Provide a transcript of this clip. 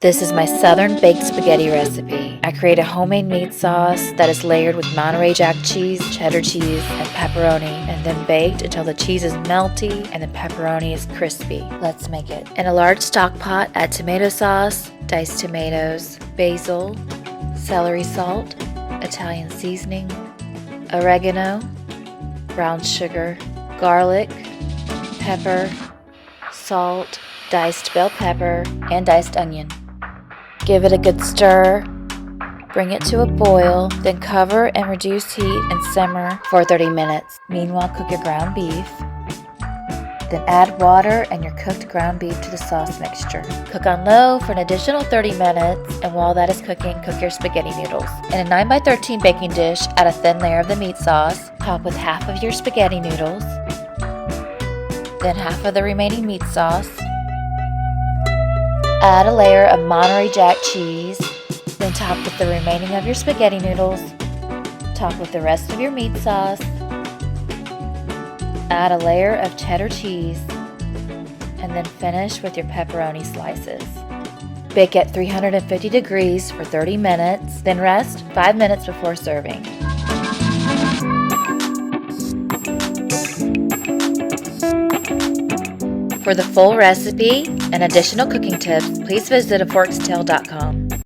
This is my Southern baked spaghetti recipe. I create a homemade meat sauce that is layered with Monterey Jack cheese, cheddar cheese, and pepperoni, and then baked until the cheese is melty and the pepperoni is crispy. Let's make it. In a large stock pot, add tomato sauce, diced tomatoes, basil, celery salt, Italian seasoning, oregano, brown sugar, garlic, pepper, salt, diced bell pepper, and diced onion. Give it a good stir, bring it to a boil, then cover and reduce heat and simmer for 30 minutes. Meanwhile, cook your ground beef. Then add water and your cooked ground beef to the sauce mixture. Cook on low for an additional 30 minutes, and while that is cooking, cook your spaghetti noodles. In a 9x13 baking dish, add a thin layer of the meat sauce, top with half of your spaghetti noodles, then half of the remaining meat sauce. Add a layer of Monterey Jack cheese, then top with the remaining of your spaghetti noodles, top with the rest of your meat sauce, add a layer of cheddar cheese, and then finish with your pepperoni slices. Bake at 350 degrees for 30 minutes, then rest 5 minutes before serving. For the full recipe and additional cooking tips, please visit aforkstale.com.